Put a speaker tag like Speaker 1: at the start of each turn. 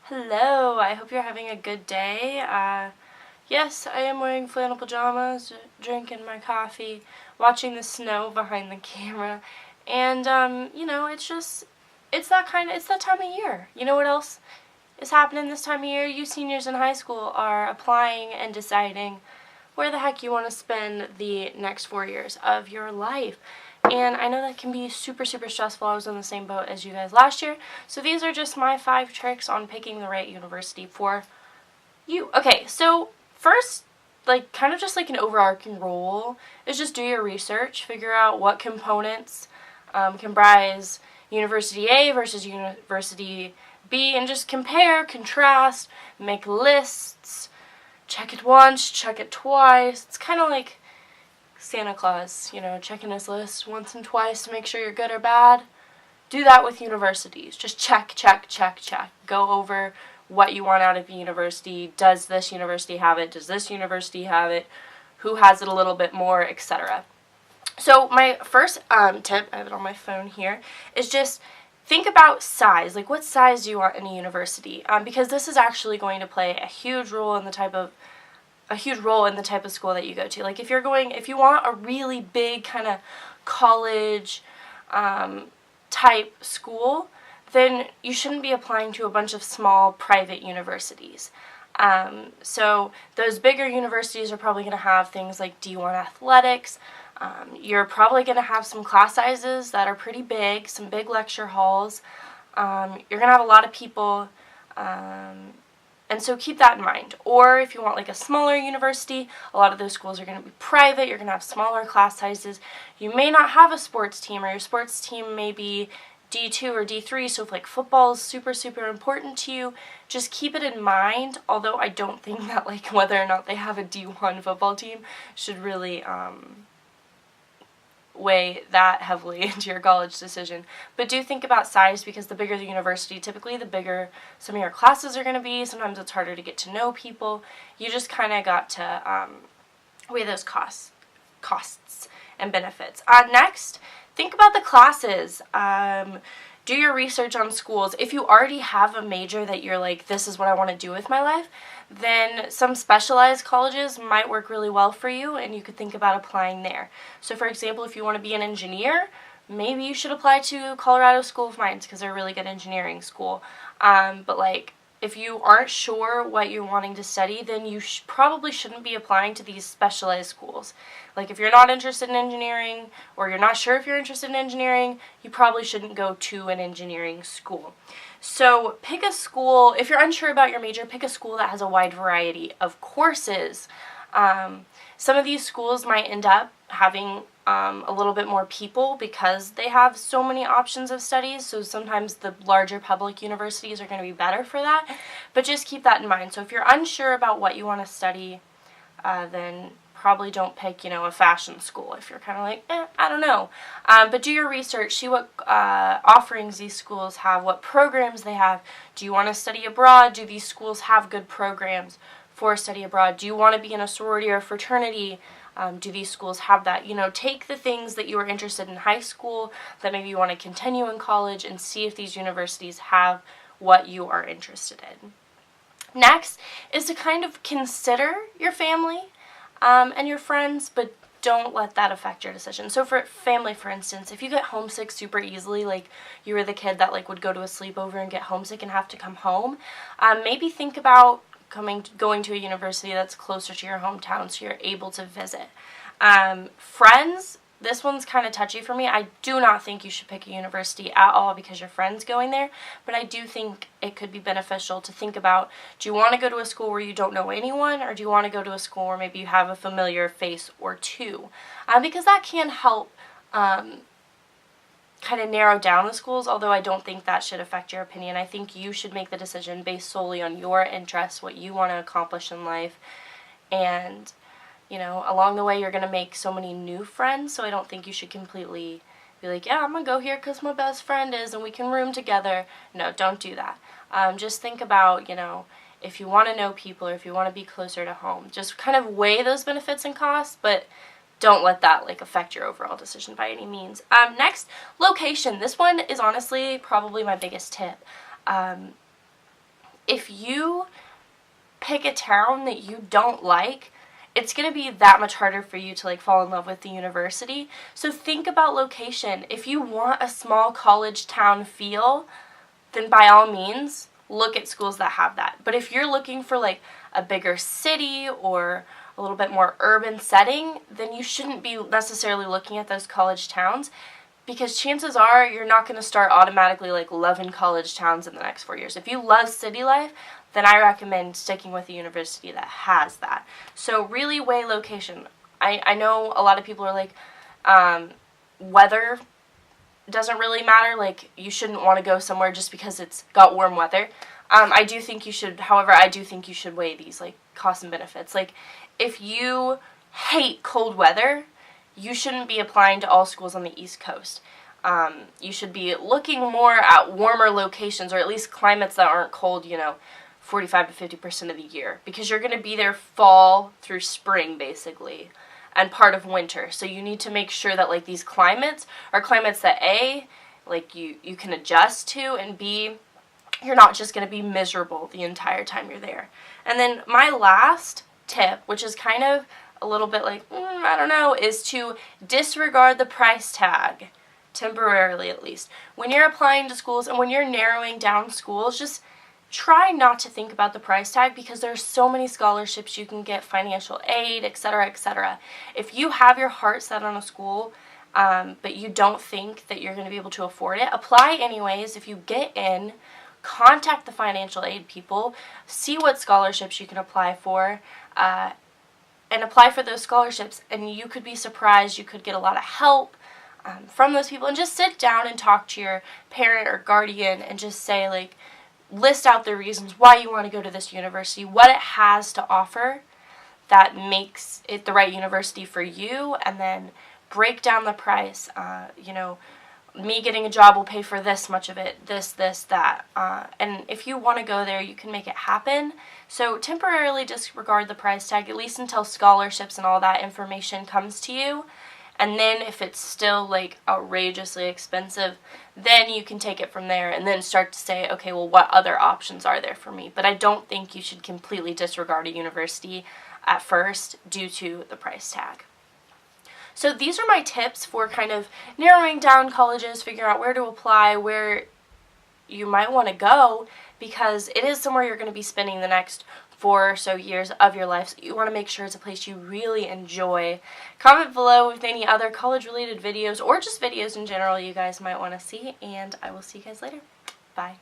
Speaker 1: Hello, I hope you're having a good day. Yes, I am wearing flannel pajamas, drinking my coffee, watching the snow behind the camera, and, it's that time of year. You know what else is happening this time of year? You seniors in high school are applying and deciding where the heck you want to spend the next 4 years of your life. And I know that can be super, super stressful. I was in the same boat as you guys last year. So these are just my 5 tricks on picking the right university for you. Okay, so first, kind of just like an overarching rule is just do your research. Figure out what components comprise University A versus University B, and just compare, contrast, make lists, check it once, check it twice. It's kind of like Santa Claus, checking his list once and twice to make sure you're good or bad. Do that with universities. Just check, check, check, check. Go over what you want out of a university. Does this university have it? Does this university have it? Who has it a little bit more, etc. So my first tip, I have it on my phone here, is just think about size. Like, what size do you want in a university? Because this is actually going to play a huge role in the type of school that you go to. Like, if you want a really big kind of college type school, then you shouldn't be applying to a bunch of small private universities. So those bigger universities are probably going to have things like D1 athletics. You're probably going to have some class sizes that are pretty big, some big lecture halls. You're going to have a lot of people, and so keep that in mind. Or if you want like a smaller university, a lot of those schools are going to be private. You're going to have smaller class sizes. You may not have a sports team, or your sports team may be D2 or D3, so if like football is super, super important to you, just keep it in mind. Although I don't think that like whether or not they have a D1 football team should really weigh that heavily into your college decision. But do think about size, because the bigger the university, typically the bigger some of your classes are going to be. Sometimes it's harder to get to know people. You just kind of got to weigh those costs and benefits. Next, think about the classes. Do your research on schools. If you already have a major that you're like, this is what I want to do with my life, then some specialized colleges might work really well for you, and you could think about applying there. So for example, if you want to be an engineer, maybe you should apply to Colorado School of Mines, because they're a really good engineering school. But like, if you aren't sure what you're wanting to study, then you probably shouldn't be applying to these specialized schools. Like, if you're not interested in engineering, or you're not sure if you're interested in engineering, you probably shouldn't go to an engineering school. So pick a school. If you're unsure about your major, pick a school that has a wide variety of courses. Some of these schools might end up having a little bit more people because they have so many options of studies, so sometimes the larger public universities are going to be better for that, but just keep that in mind. So if you're unsure about what you want to study, then probably don't pick, a fashion school if you're kind of like, I don't know. But do your research, see what offerings these schools have, what programs they have. Do you want to study abroad? Do these schools have good programs for study abroad? Do you want to be in a sorority or fraternity? Do these schools have that? Take the things that you were interested in high school that maybe you want to continue in college, and see if these universities have what you are interested in. Next is to kind of consider your family and your friends, but don't let that affect your decision. So for family, for instance, if you get homesick super easily, like you were the kid that like would go to a sleepover and get homesick and have to come home, maybe think about going to a university that's closer to your hometown so you're able to visit. Friends, this one's kind of touchy for me. I do not think you should pick a university at all because your friend's going there, but I do think it could be beneficial to think about, do you want to go to a school where you don't know anyone, or do you want to go to a school where maybe you have a familiar face or two? Because that can help kind of narrow down the schools, although I don't think that should affect your opinion. I think you should make the decision based solely on your interests, what you want to accomplish in life, and along the way you're going to make so many new friends, so I don't think you should completely be like, yeah, I'm going to go here because my best friend is and we can room together. No, don't do that. Just think about, if you want to know people or if you want to be closer to home, just kind of weigh those benefits and costs, but don't let that affect your overall decision by any means. Next, location. This one is honestly probably my biggest tip. if you pick a town that you don't like, it's going to be that much harder for you to like fall in love with the university. So think about location. If you want a small college town feel, then by all means, look at schools that have that. But if you're looking for like a bigger city or a little bit more urban setting, then you shouldn't be necessarily looking at those college towns, because chances are you're not going to start automatically like loving college towns in the next 4 years. If you love city life, then I recommend sticking with a university that has that. So really weigh location. I know a lot of people are like, weather doesn't really matter. Like, you shouldn't want to go somewhere just because it's got warm weather. I do think you should, however, I do think you should weigh these, like, costs and benefits. Like, if you hate cold weather, you shouldn't be applying to all schools on the East Coast. You should be looking more at warmer locations, or at least climates that aren't cold, 45 to 50% of the year, because you're going to be there fall through spring, basically, and part of winter. So you need to make sure that, like, these climates are climates that, A, like, you can adjust to, and B, you're not just going to be miserable the entire time you're there. And then my last tip, which is kind of a little bit like, I don't know, is to disregard the price tag, temporarily at least. When you're applying to schools and when you're narrowing down schools, just try not to think about the price tag, because there's so many scholarships you can get, financial aid, etc., etc. If you have your heart set on a school, but you don't think that you're going to be able to afford it, apply anyways. If you get in, contact the financial aid people, see what scholarships you can apply for, and apply for those scholarships, and you could be surprised. You could get a lot of help from those people, and just sit down and talk to your parent or guardian and just say, like, list out the reasons why you want to go to this university, what it has to offer that makes it the right university for you, and then break down the price. Me getting a job will pay for this much of it, this, that. And if you want to go there, you can make it happen. So temporarily disregard the price tag, at least until scholarships and all that information comes to you. And then if it's still, like, outrageously expensive, then you can take it from there and then start to say, okay, well, what other options are there for me? But I don't think you should completely disregard a university at first due to the price tag. So these are my tips for kind of narrowing down colleges, figuring out where to apply, where you might want to go, because it is somewhere you're going to be spending the next 4 or so years of your life, so you want to make sure it's a place you really enjoy. Comment below with any other college-related videos, or just videos in general you guys might want to see, and I will see you guys later. Bye.